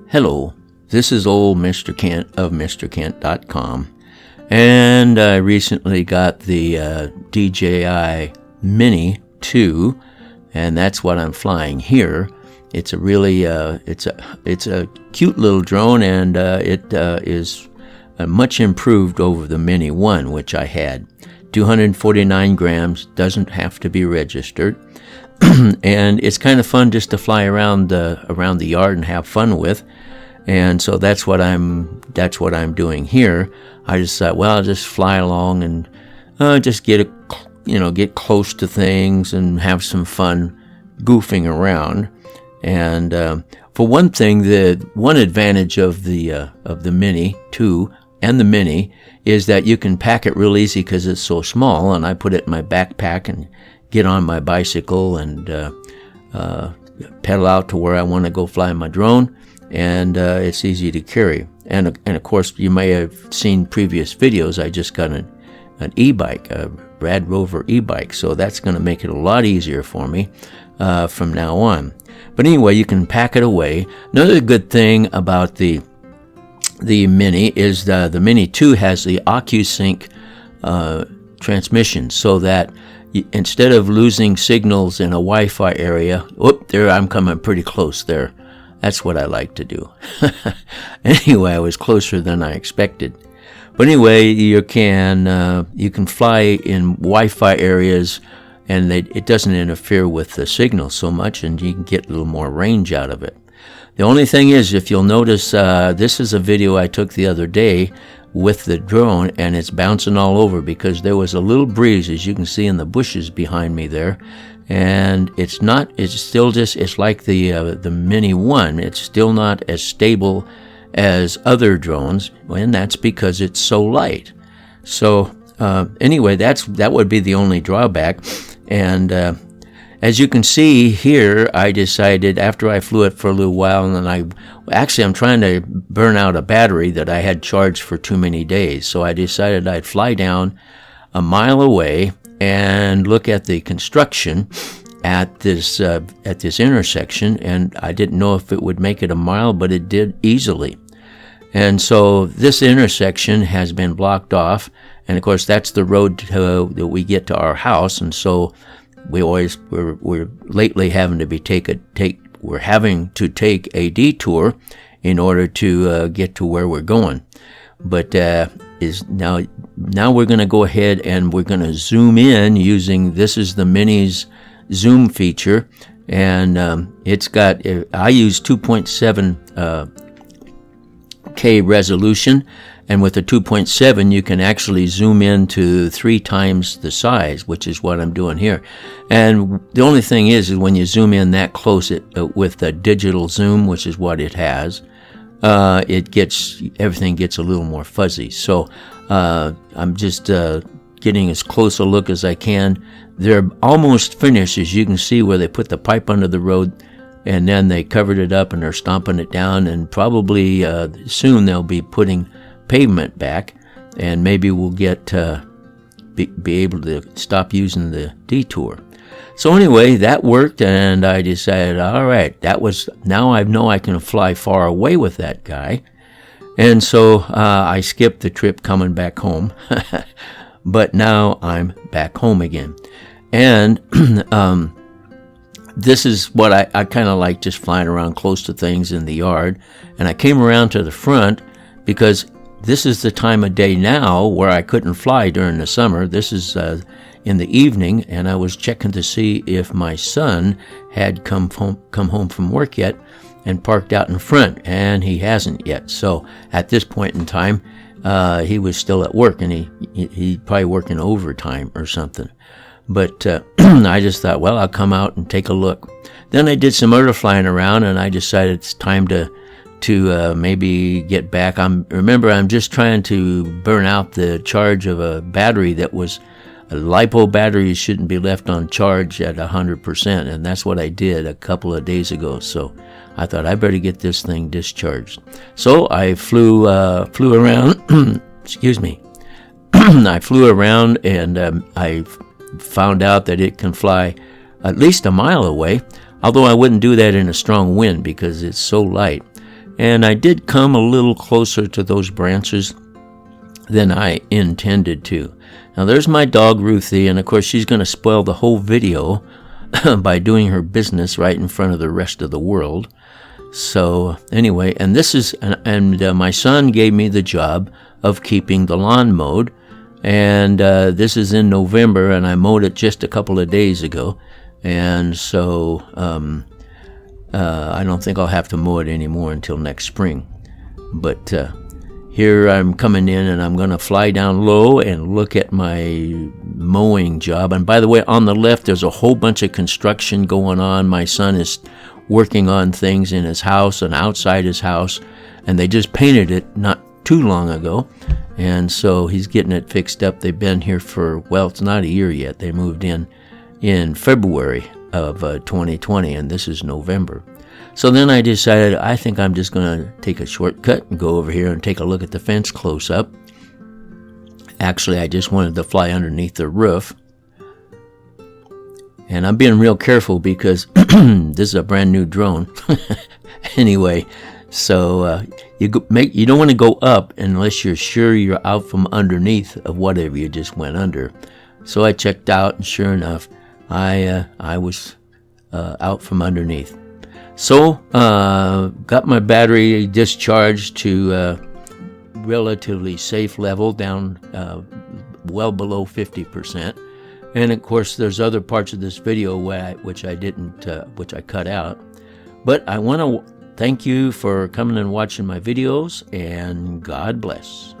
Hello, this is old Mr. Kent of MrKent.com, and I recently got the DJI Mini 2, and that's what I'm flying here. It's a really it's a cute little drone, and it is much improved over the Mini 1, which I had. 249 grams, doesn't have to be registered. And it's kind of fun just to fly around the yard and have fun with, and so that's what I'm doing here. I just thought, well, I'll just fly along and just get close to things and have some fun goofing around. And for one thing, the one advantage of the Mini 2 and the Mini is that you can pack it real easy because it's so small, and I put it in my backpack and get on my bicycle and pedal out to where I want to go fly my drone, and it's easy to carry. And of course, you may have seen previous videos. I just got an e-bike, a Rad Rover e-bike, so that's going to make it a lot easier for me from now on. But anyway, you can pack it away. Another good thing about the Mini is the Mini 2 has the OcuSync transmission, so that instead of losing signals in a Wi-Fi area, there I'm coming pretty close there. That's what I like to do. Anyway, I was closer than I expected. But anyway, you can fly in Wi-Fi areas, and it doesn't interfere with the signal so much, and you can get a little more range out of it. The only thing is, if you'll notice, this is a video I took the other day with the drone, and it's bouncing all over because there was a little breeze, as you can see in the bushes behind me there, and it's like the Mini 1. It's still not as stable as other drones, and that's because it's so light. So anyway, that would be the only drawback. And as you can see here, I decided after I flew it for a little while, and I'm trying to burn out a battery that I had charged for too many days. So I decided I'd fly down a mile away and look at the construction at this intersection. And I didn't know if it would make it a mile, but it did easily. And so this intersection has been blocked off, and of course that's the road that we get to our house. And so we're lately having to take a detour in order to get to where we're going. But now we're going to go ahead and we're going to zoom in using, this is the Mini's zoom feature, and I use 2.7 K resolution, and with the 2.7 you can actually zoom in to 3 times the size, which is what I'm doing here. And the only thing is when you zoom in that close with the digital zoom, which is what it has, everything gets a little more fuzzy. So I'm just getting as close a look as I can. They're almost finished, as you can see where they put the pipe under the road, and then they covered it up and they're stomping it down, and probably soon they'll be putting pavement back, and maybe we'll get be able to stop using the detour. So anyway, that worked, and I decided, all right, now I know I can fly far away with that guy. And so I skipped the trip coming back home, but now I'm back home again. And this is what I kind of like, just flying around close to things in the yard. And I came around to the front because this is the time of day now where I couldn't fly during the summer. This is in the evening, and I was checking to see if my son had come home from work yet and parked out in front, and he hasn't yet. So at this point in time, he was still at work, and he probably working overtime or something. But I just thought, well, I'll come out and take a look. Then I did some other flying around, and I decided it's time to maybe get back. I'm just trying to burn out the charge of a battery that was a LiPo battery. Shouldn't be left on charge at 100%, and that's what I did a couple of days ago. So I thought I better get this thing discharged. So I flew around. Excuse me. I flew around, and I found out that it can fly at least a mile away, although I wouldn't do that in a strong wind because it's so light. and I did come a little closer to those branches than I intended to. Now there's my dog Ruthie, and of course she's going to spoil the whole video by doing her business right in front of the rest of the world. So anyway, and this is, my son gave me the job of keeping the lawn mowed, and this is in November, and I mowed it just a couple of days ago, and so I don't think I'll have to mow it anymore until next spring. But here I'm coming in, and I'm going to fly down low and look at my mowing job. And by the way, on the left, there's a whole bunch of construction going on. My son is working on things in his house and outside his house, and they just painted it not too long ago. And so he's getting it fixed up. They've been here for, well, it's not a year yet. They moved in February of 2020, and this is November. So then I decided I think I'm just going to take a shortcut and go over here and take a look at the fence close up. Actually, I just wanted to fly underneath the roof. And I'm being real careful because this is a brand new drone. Anyway, so you don't want to go up unless you're sure you're out from underneath of whatever you just went under. So I checked out, and sure enough, I was out from underneath. So, got my battery discharged to relatively safe level, down well below 50%. And of course, there's other parts of this video which I cut out. But I want to thank you for coming and watching my videos, and God bless.